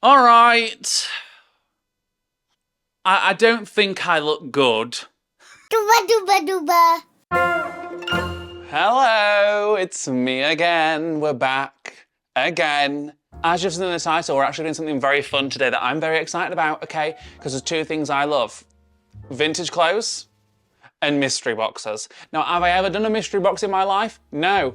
All right. I don't think I look good. Dooba dooba dooba. Hello, it's me again. We're back again. As you've seen in the title, we're actually doing something very fun today that I'm very excited about, okay? Because there's two things I love. Vintage clothes and mystery boxes. Now, have I ever done a mystery box in my life? No.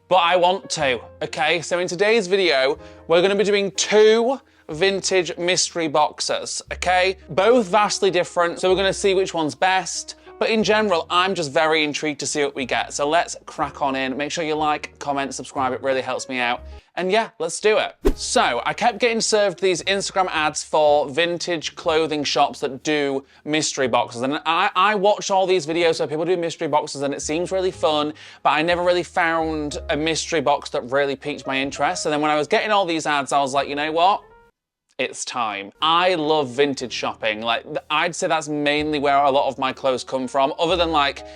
But I want to, okay? So in today's video, we're gonna be doing two vintage mystery boxes, okay? Both vastly different, so we're gonna see which one's best. But in general, I'm just very intrigued to see what we get. So let's crack on in. Make sure you like, comment, subscribe, it really helps me out. And yeah, let's do it. So I kept getting served these Instagram ads for vintage clothing shops that do mystery boxes. And I watch all these videos where people do mystery boxes and it seems really fun, but I never really found a mystery box that really piqued my interest. And then when I was getting all these ads, I was like, you know what? It's time. I love vintage shopping. Like, I'd say that's mainly where a lot of my clothes come from, other than like,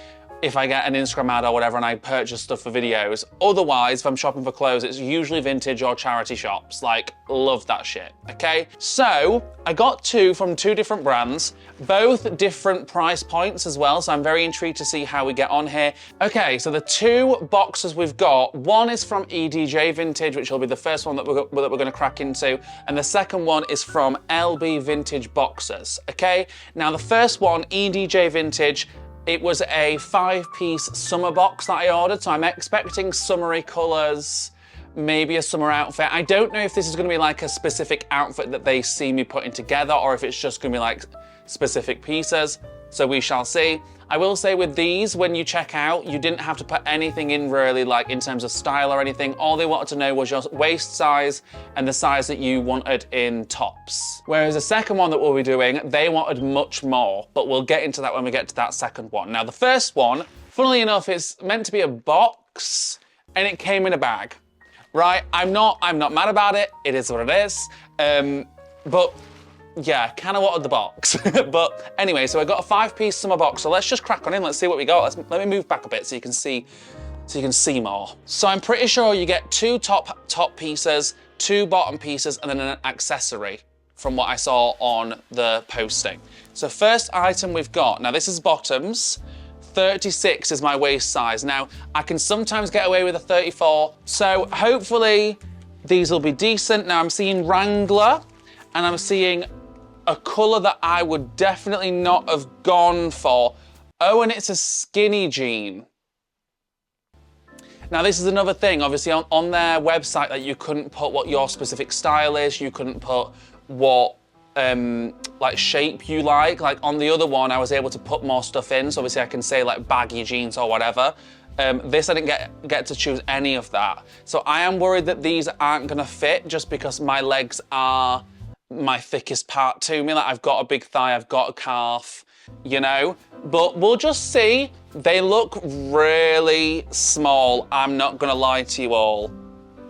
if I get an Instagram ad or whatever and I purchase stuff for videos. Otherwise, if I'm shopping for clothes, it's usually vintage or charity shops. Like, love that shit, okay? So, I got two from two different brands, both different price points as well, so I'm very intrigued to see how we get on here. Okay, so the two boxes we've got, one is from EDJ Vintage, which will be the first one that we're gonna crack into, and the second one is from LB Vintage Boxes, okay? Now, the first one, EDJ Vintage, it was a 5-piece summer box that I ordered, so I'm expecting summery colours, maybe a summer outfit. I don't know if this is gonna be like a specific outfit that they see me putting together or if it's just gonna be like specific pieces, so we shall see. I will say with these, when you check out, you didn't have to put anything in really, like in terms of style or anything. All they wanted to know was your waist size and the size that you wanted in tops. Whereas the second one that we'll be doing, they wanted much more, but we'll get into that when we get to that second one. Now the first one, funnily enough, is meant to be a box and it came in a bag, right? I'm not mad about it. It is what it is. But yeah, kind of wanted the box. But anyway, so I got a 5-piece summer box. So let's just crack on in. Let's see what we got. Let me move back a bit so you can see more. So I'm pretty sure you get two top pieces, two bottom pieces, and then an accessory from what I saw on the posting. So first item we've got, now this is bottoms. 36 is my waist size. Now, I can sometimes get away with a 34. So hopefully these will be decent. Now I'm seeing Wrangler and I'm seeing a color that I would definitely not have gone for. Oh, and it's a skinny jean. Now this is another thing, obviously on their website, that you couldn't put what your specific style is, you couldn't put what like shape you like. Like on the other one, I was able to put more stuff in, so obviously I can say like baggy jeans or whatever. This I didn't get to choose any of that. So I am worried that these aren't gonna fit just because my legs are my thickest part to me. Like I've got a big thigh, I've got a calf, you know? But we'll just see. They look really small. I'm not gonna lie to you all.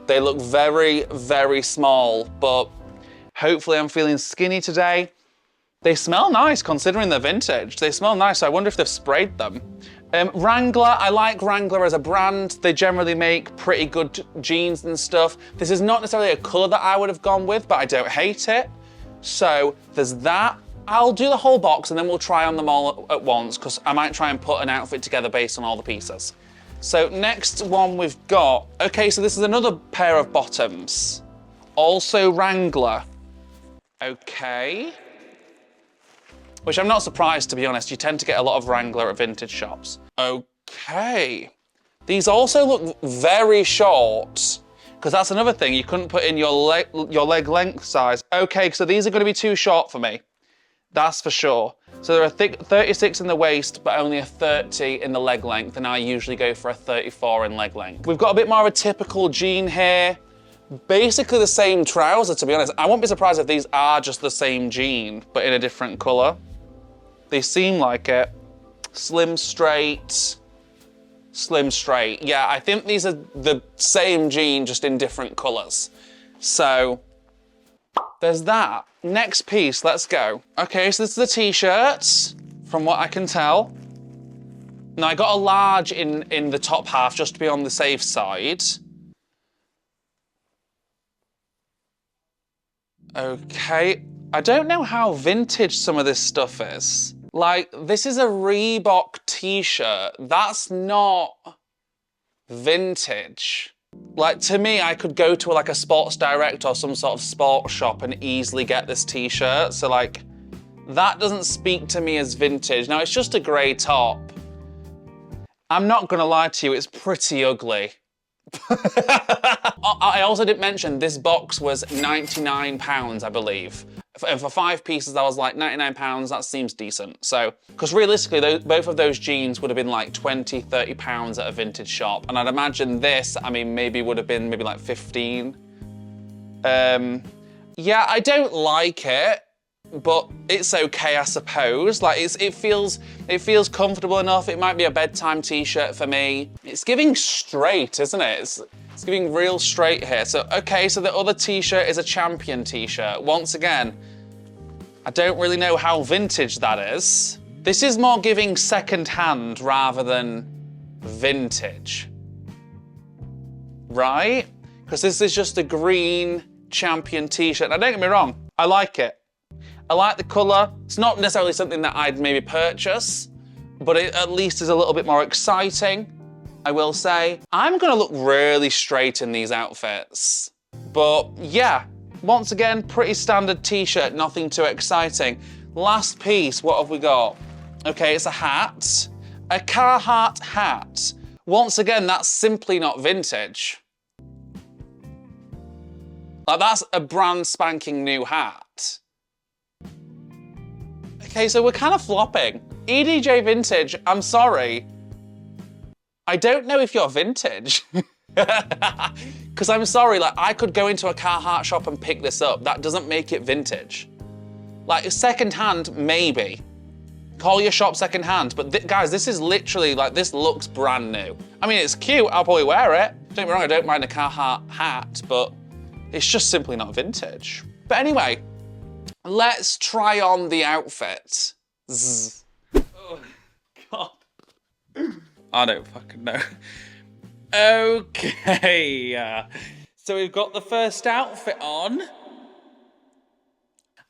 They look very, very small, but hopefully I'm feeling skinny today. They smell nice considering they're vintage. They smell nice, so I wonder if they've sprayed them. Wrangler, I like Wrangler as a brand. They generally make pretty good jeans and stuff. This is not necessarily a color that I would have gone with, but I don't hate it. So there's that. I'll do the whole box and then we'll try on them all at once because I might try and put an outfit together based on all the pieces. So next one we've got, okay, so this is another pair of bottoms. Also Wrangler. Okay. Which I'm not surprised, to be honest. You tend to get a lot of Wrangler at vintage shops. Okay. These also look very short, because that's another thing. You couldn't put in your leg length size. Okay, so these are going to be too short for me. That's for sure. So there are 36 in the waist, but only a 30 in the leg length, and I usually go for a 34 in leg length. We've got a bit more of a typical jean here. Basically the same trouser, to be honest. I won't be surprised if these are just the same jean, but in a different color. They seem like it. Slim straight, slim straight. Yeah, I think these are the same jean, just in different colors. So there's that. Next piece, let's go. Okay, so this is the t-shirts, from what I can tell. Now I got a large in the top half just to be on the safe side. Okay, I don't know how vintage some of this stuff is. Like, this is a Reebok t-shirt. That's not vintage. Like, to me, I could go to like a Sports Direct or some sort of sports shop and easily get this t-shirt. So like, that doesn't speak to me as vintage. Now, it's just a grey top. I'm not gonna lie to you, it's pretty ugly. I also didn't mention this box was £99, I believe. And for 5 pieces, I was like, £99, that seems decent. So, because realistically, both of those jeans would have been like 20, 30 pounds at a vintage shop. And I'd imagine this, I mean, maybe would have been maybe like 15. Yeah, I don't like it, but it's okay, I suppose. Like, it feels comfortable enough. It might be a bedtime t-shirt for me. It's giving straight, isn't it? It's giving real straight here. So, okay, so the other t-shirt is a Champion t-shirt. Once again, I don't really know how vintage that is. This is more giving second-hand rather than vintage. Right? Because this is just a green Champion t-shirt. Now, don't get me wrong, I like it. I like the colour. It's not necessarily something that I'd maybe purchase, but it at least is a little bit more exciting, I will say. I'm gonna look really straight in these outfits. But yeah, once again, pretty standard t-shirt, nothing too exciting. Last piece, what have we got? Okay, it's a hat. A Carhartt hat. Once again, that's simply not vintage. Like, that's a brand spanking new hat. Okay, so we're kind of flopping. EDJ Vintage, I'm sorry. I don't know if you're vintage. Because I'm sorry, like, I could go into a Carhartt shop and pick this up. That doesn't make it vintage. Like, secondhand, maybe. Call your shop secondhand, but guys, this is literally, like, this looks brand new. I mean, it's cute, I'll probably wear it. Don't get me wrong, I don't mind a Carhartt hat, but it's just simply not vintage. But anyway, let's try on the outfit. Zzz. Oh, God. I don't fucking know. Okay, so we've got the first outfit on.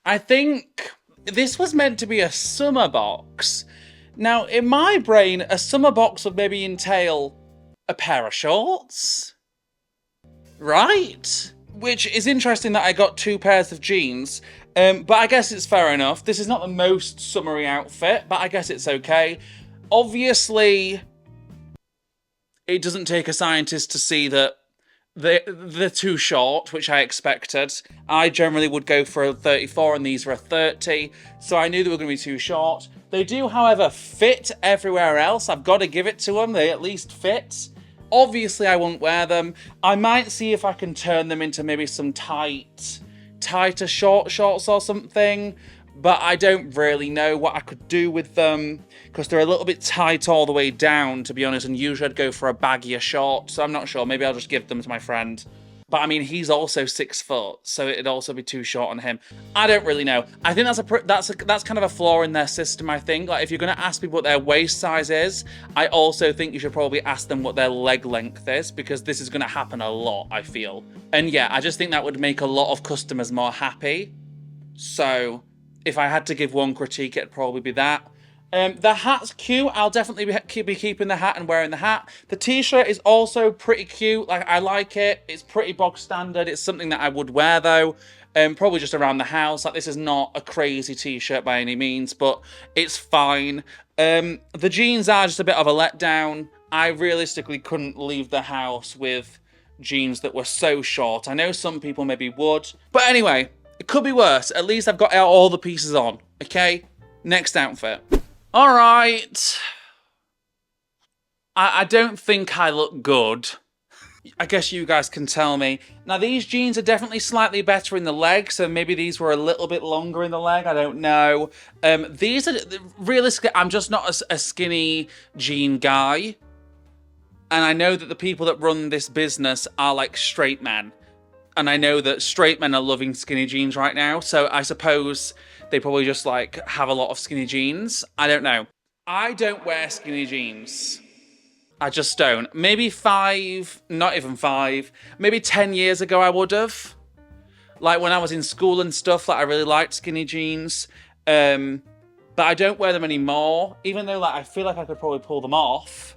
I think this was meant to be a summer box. Now, in my brain, a summer box would maybe entail a pair of shorts, right? Which is interesting that I got 2 pairs of jeans, but I guess it's fair enough. This is not the most summery outfit, but I guess it's okay. Obviously, it doesn't take a scientist to see that they're too short, which I expected. I generally would go for a 34 and these were a 30, so I knew they were going to be too short. They do, however, fit everywhere else. I've got to give it to them. They at least fit. Obviously, I won't wear them. I might see if I can turn them into maybe some tighter short shorts or something, but I don't really know what I could do with them because they're a little bit tight all the way down, to be honest, and usually I'd go for a baggier short, so I'm not sure. Maybe I'll just give them to my friend. But I mean, he's also 6 foot, so it'd also be too short on him. I don't really know. I think that's kind of a flaw in their system, I think. Like, if you're going to ask people what their waist size is, I also think you should probably ask them what their leg length is, because this is going to happen a lot, I feel. And yeah, I just think that would make a lot of customers more happy. So if I had to give one critique, it'd probably be that. The hat's cute. I'll definitely be keeping the hat and wearing the hat. The t-shirt is also pretty cute. Like, I like it. It's pretty bog standard. It's something that I would wear though. Probably just around the house. Like, this is not a crazy t-shirt by any means, but it's fine. The jeans are just a bit of a letdown. I realistically couldn't leave the house with jeans that were so short. I know some people maybe would. But anyway, it could be worse. At least I've got all the pieces on, okay? Next outfit. All right. I don't think I look good. I guess you guys can tell me. Now, these jeans are definitely slightly better in the leg, so maybe these were a little bit longer in the leg. I don't know. These are, realistically, I'm just not a skinny jean guy. And I know that the people that run this business are like straight men. And I know that straight men are loving skinny jeans right now, so I suppose they probably just like have a lot of skinny jeans. I don't know. I don't wear skinny jeans. I just don't. Maybe 5, not even 5, maybe 10 years ago I would have. Like when I was in school and stuff, like I really liked skinny jeans. But I don't wear them anymore. Even though like I feel like I could probably pull them off,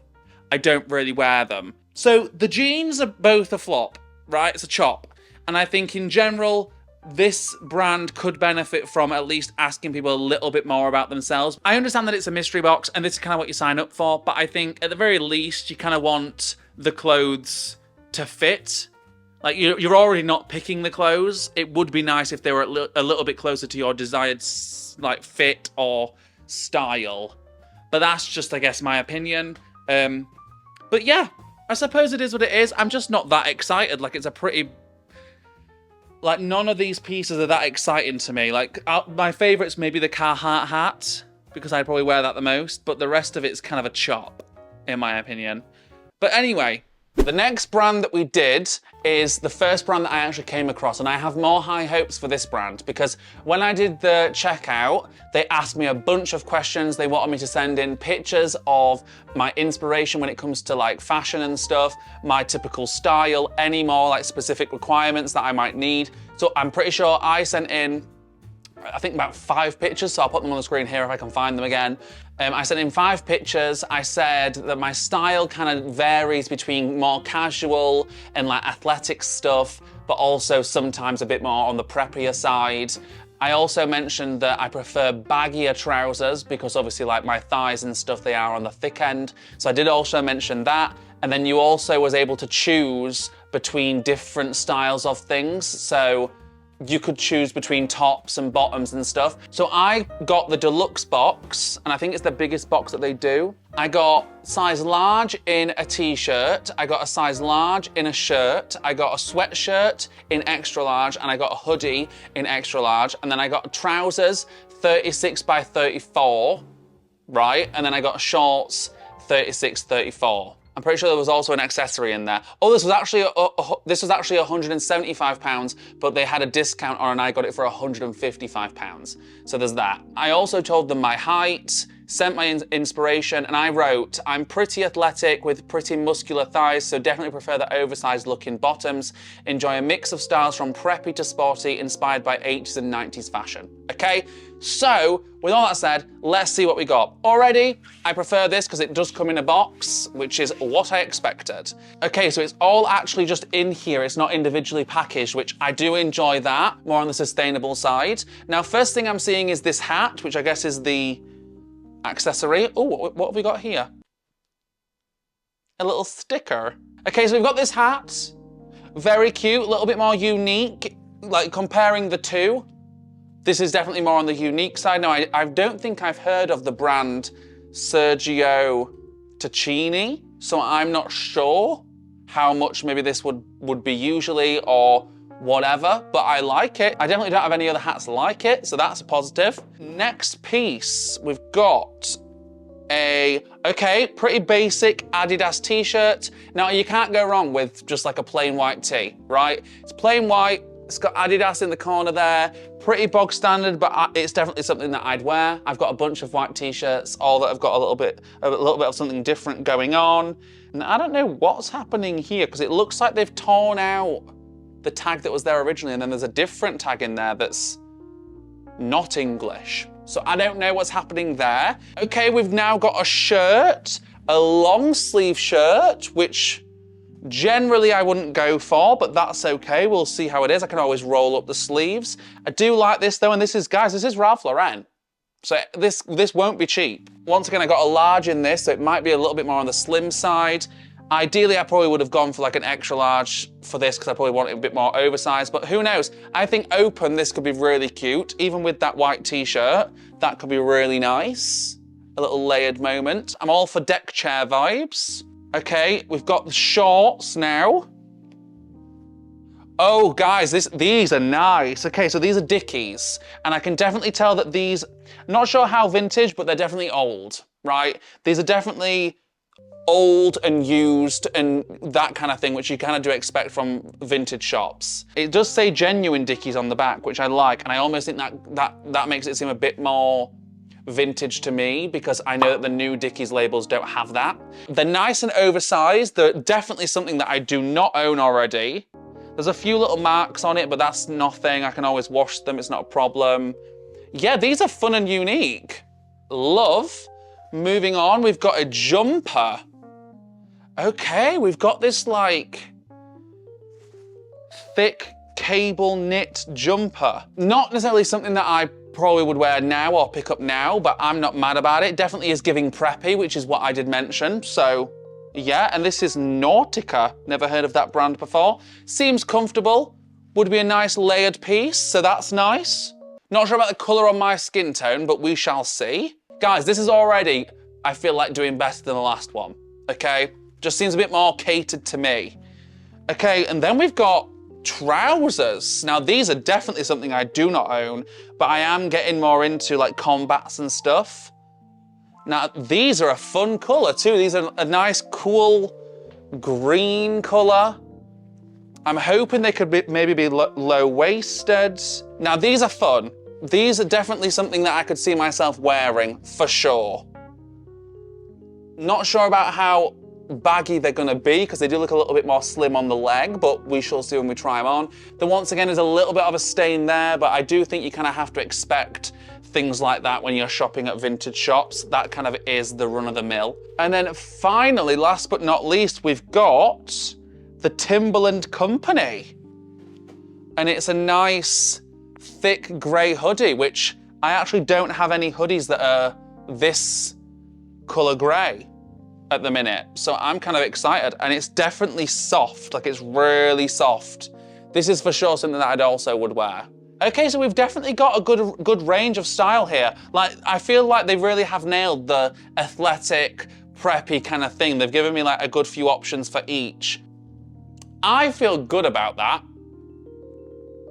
I don't really wear them. So the jeans are both a flop, right? It's a chop. And I think in general, this brand could benefit from at least asking people a little bit more about themselves. I understand that it's a mystery box and this is kind of what you sign up for, but I think at the very least, you kind of want the clothes to fit. Like you're already not picking the clothes. It would be nice if they were a little bit closer to your desired like fit or style. But that's just, I guess, my opinion. But yeah, I suppose it is what it is. I'm just not that excited. Like it's a pretty... Like none of these pieces are that exciting to me. Like my favourite's maybe the Carhartt hat, because I'd probably wear that the most. But the rest of it's kind of a chop, in my opinion. But anyway... The next brand that we did is the first brand that I actually came across, and I have more high hopes for this brand because when I did the checkout, they asked me a bunch of questions. They wanted me to send in pictures of my inspiration when it comes to like fashion and stuff, my typical style, any more like specific requirements that I might need. So I'm pretty sure I sent in, I think about 5 pictures, so I'll put them on the screen here if I can find them again. I sent in 5 pictures. I said that my style kind of varies between more casual and like athletic stuff, but also sometimes a bit more on the preppier side. I also mentioned that I prefer baggier trousers because obviously like my thighs and stuff, they are on the thick end. So I did also mention that. And then you also was able to choose between different styles of things. So you could choose between tops and bottoms and stuff. So I got the deluxe box, and I think it's the biggest box that they do. I got size large in a t-shirt, I got a size large in a shirt, I got a sweatshirt in extra large, and I got a hoodie in extra large, and then I got trousers 36 by 34, right? And then I got shorts 36, 34. I'm pretty sure there was also an accessory in there. Oh, this was actually £175, but they had a discount on and I got it for £155. So there's that. I also told them my height, sent my inspiration, and I wrote, I'm pretty athletic with pretty muscular thighs, so definitely prefer the oversized looking bottoms. Enjoy a mix of styles from preppy to sporty, inspired by 80s and 90s fashion. Okay, so with all that said, let's see what we got. Already, I prefer this because it does come in a box, which is what I expected. Okay, so it's all actually just in here. It's not individually packaged, which I do enjoy that, more on the sustainable side. Now, first thing I'm seeing is this hat, which I guess is the accessory. Oh, what have we got here? A little sticker. Okay, so we've got this hat. Very cute, a little bit more unique, like comparing the two. This is definitely more on the unique side. Now, I don't think I've heard of the brand Sergio Tacchini, so I'm not sure how much maybe this would be usually or whatever, but I like it. I definitely don't have any other hats like it, so that's a positive. Next piece, we've got a, okay, pretty basic Adidas t-shirt. Now, you can't go wrong with just like a plain white tee, right? It's plain white, it's got Adidas in the corner there, pretty bog standard, but it's definitely something that I'd wear. I've got a bunch of white t-shirts, all that have got a little bit of something different going on. And I don't know what's happening here, because it looks like they've torn out the tag that was there originally, and then there's a different tag in there that's not English. So I don't know what's happening there. Okay, we've now got a shirt, a long sleeve shirt, which generally I wouldn't go for, but that's okay. We'll see how it is. I can always roll up the sleeves. I do like this though, and this is, guys, this is Ralph Lauren. So this won't be cheap. Once again, I got a large in this, so it might be a little bit more on the slim side. Ideally, I probably would have gone for like an extra large for this because I probably want it a bit more oversized, but who knows? I think open, this could be really cute. Even with that white t-shirt, that could be really nice. A little layered moment. I'm all for deck chair vibes. Okay, we've got the shorts now. Oh, guys, these are nice. Okay, so these are Dickies, and I can definitely tell that these, not sure how vintage, but they're definitely old, right? These are definitely old and used and that kind of thing, which you kind of do expect from vintage shops. It does say genuine Dickies on the back, which I like, and I almost think that makes it seem a bit more vintage to me, because I know that the new Dickies labels don't have that. They're nice and oversized. They're definitely something that I do not own already. There's a few little marks on it, but that's nothing. I can always wash them, it's not a problem. Yeah, these are fun and unique. Love. Moving on, we've got a jumper. Okay, we've got this like thick cable knit jumper. Not necessarily something that I probably would wear now or pick up now, but I'm not mad about it. Definitely is giving preppy, which is what I did mention. So yeah, and this is Nautica. Never heard of that brand before. Seems comfortable. Would be a nice layered piece, so that's nice. Not sure about the color on my skin tone, but we shall see. Guys, this is already, I feel like, doing better than the last one, okay? Just seems a bit more catered to me. Okay, and then we've got trousers. Now, these are definitely something I do not own, but I am getting more into like combats and stuff. Now, these are a fun color too. These are a nice, cool green color. I'm hoping they could maybe be low-waisted. Now, these are fun. These are definitely something that I could see myself wearing, for sure. Not sure about how baggy they're gonna be, because they do look a little bit more slim on the leg, but we shall see when we try them on. There, once again, is a little bit of a stain there, but I do think you kind of have to expect things like that when you're shopping at vintage shops. That kind of is the run of the mill. And then finally, last but not least, we've got the Timberland Company. And it's a nice, thick gray hoodie, which I actually don't have any hoodies that are this color gray at the minute. So I'm kind of excited, and it's definitely soft, like it's really soft. This is for sure something that I'd also would wear. Okay, so we've definitely got a good range of style here. Like, I feel like they really have nailed the athletic, preppy kind of thing. They've given me like a good few options for each. I feel good about that.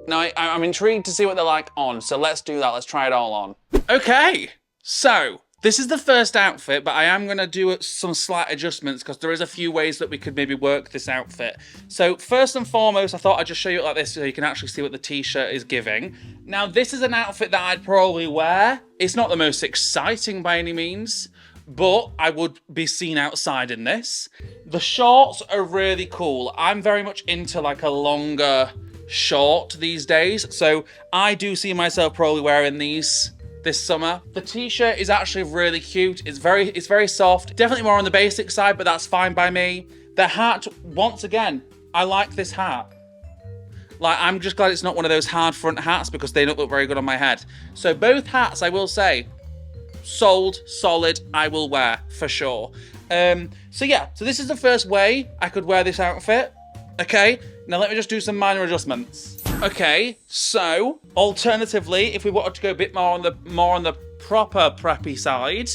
Now, I'm intrigued to see what they're like on, so let's do that. Let's try it all on. Okay, so this is the first outfit, but I am gonna do some slight adjustments because there is a few ways that we could maybe work this outfit. So first and foremost, I thought I'd just show you it like this so you can actually see what the t-shirt is giving. Now, this is an outfit that I'd probably wear. It's not the most exciting by any means, but I would be seen outside in this. The shorts are really cool. I'm very much into like a longer short these days, so I do see myself probably wearing these this summer. The t-shirt is actually really cute. It's very soft. Definitely more on the basic side, but that's fine by me. The hat, once again, I like this hat. Like, I'm just glad it's not one of those hard front hats because they don't look very good on my head. So both hats, I will say, sold, solid, I will wear for sure. So yeah, so this is the first way I could wear this outfit. Okay, now let me just do some minor adjustments. Okay, so alternatively, if we wanted to go a bit more on the proper preppy side,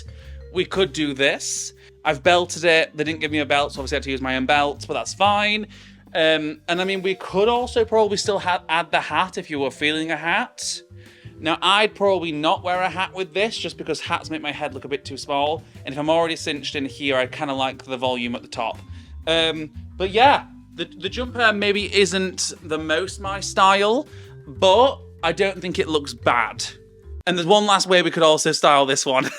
we could do this. I've belted it. They didn't give me a belt, so obviously I had to use my own belt, but that's fine. And I mean, we could also probably still add the hat if you were feeling a hat. Now, I'd probably not wear a hat with this just because hats make my head look a bit too small. And if I'm already cinched in here, I kind of like the volume at the top. But yeah, the jumper maybe isn't the most my style, but I don't think it looks bad. And there's one last way we could also style this one.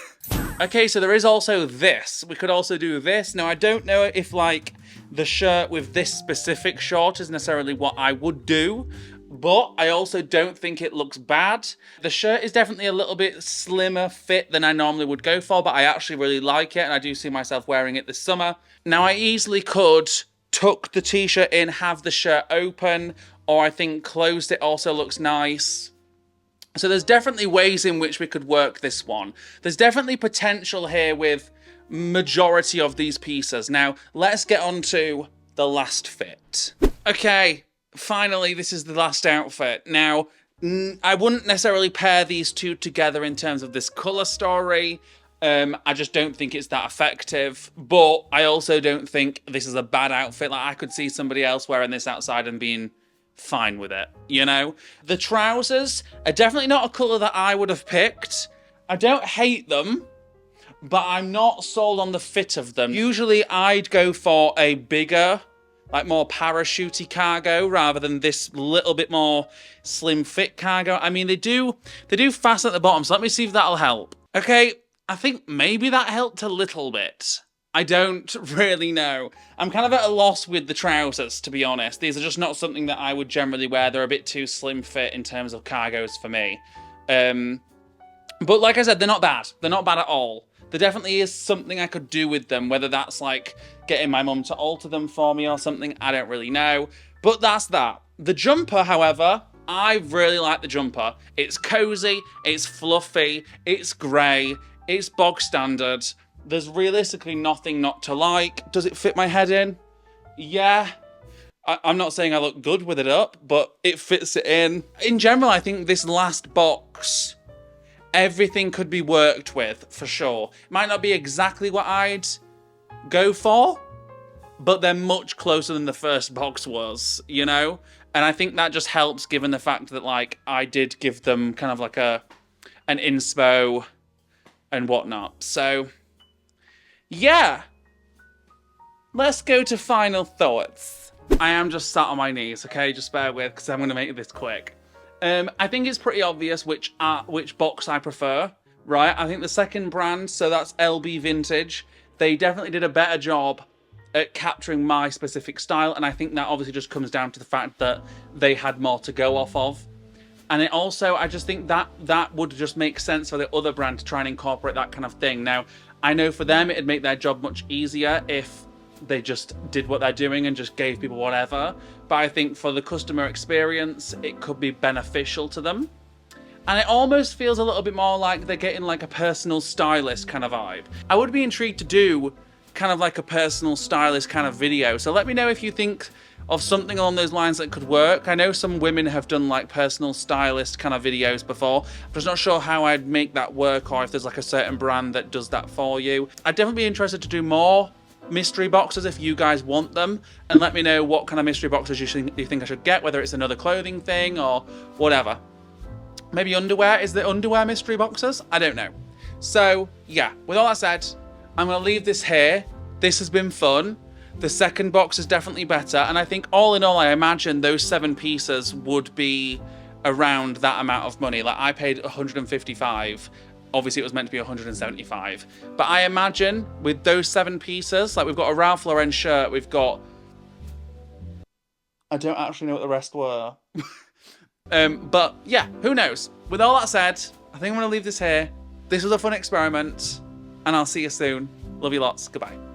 Okay, so there is also this. We could also do this. Now, I don't know if like the shirt with this specific short is necessarily what I would do, but I also don't think it looks bad. The shirt is definitely a little bit slimmer fit than I normally would go for, but I actually really like it, and I do see myself wearing it this summer. Now, I easily could tuck the t-shirt in, have the shirt open, or I think closed it also looks nice. So there's definitely ways in which we could work this one. There's definitely potential here with majority of these pieces. Now, let's get on to the last fit. Okay, finally, this is the last outfit. Now, I wouldn't necessarily pair these two together in terms of this color story. I just don't think it's that effective, but I also don't think this is a bad outfit. Like, I could see somebody else wearing this outside and being fine with it, you know? The trousers are definitely not a color that I would have picked. I don't hate them, but I'm not sold on the fit of them. Usually I'd go for a bigger, like more parachutey cargo rather than this little bit more slim fit cargo. I mean, they do fasten at the bottom, so let me see if that'll help. Okay, I think maybe that helped a little bit. I don't really know. I'm kind of at a loss with the trousers, to be honest. These are just not something that I would generally wear. They're a bit too slim fit in terms of cargos for me. But like I said, they're not bad. They're not bad at all. There definitely is something I could do with them, whether that's like getting my mum to alter them for me or something. I don't really know. But that's that. The jumper, however, I really like the jumper. It's cozy, it's fluffy, it's grey, it's bog standard. There's realistically nothing not to like. Does it fit my head in? Yeah. I'm not saying I look good with it up, but it fits it in. In general, I think this last box, everything could be worked with, for sure. It might not be exactly what I'd go for, but they're much closer than the first box was, you know? And I think that just helps given the fact that, like, I did give them kind of like an inspo and whatnot. So, yeah. Let's go to final thoughts. I am just sat on my knees, okay? Just bear with, because I'm going to make this quick. I think it's pretty obvious which box I prefer, right? I think the second brand, so that's LB Vintage, they definitely did a better job at capturing my specific style, and I think that obviously just comes down to the fact that they had more to go off of. And it also, I just think that would just make sense for the other brand to try and incorporate that kind of thing. Now, I know for them it'd make their job much easier if they just did what they're doing and just gave people whatever. But I think for the customer experience, it could be beneficial to them. And it almost feels a little bit more like they're getting like a personal stylist kind of vibe. I would be intrigued to do kind of like a personal stylist kind of video. So let me know if you think of something along those lines that could work. I know some women have done like personal stylist kind of videos before. I'm just not sure how I'd make that work, or if there's like a certain brand that does that for you. I'd definitely be interested to do more mystery boxes if you guys want them, and let me know what kind of mystery boxes you think I should get, whether it's another clothing thing or whatever. Maybe underwear. Is there underwear mystery boxes? I don't know. So yeah, with all that said, I'm going to leave this here. This has been fun. The second box is definitely better, and I think all in all, I imagine those 7 pieces would be around that amount of money. Like, I paid 155. Obviously, it was meant to be 175. But I imagine with those 7 pieces, like, we've got a Ralph Lauren shirt, we've got... I don't actually know what the rest were. But yeah, who knows? With all that said, I think I'm going to leave this here. This was a fun experiment, and I'll see you soon. Love you lots. Goodbye.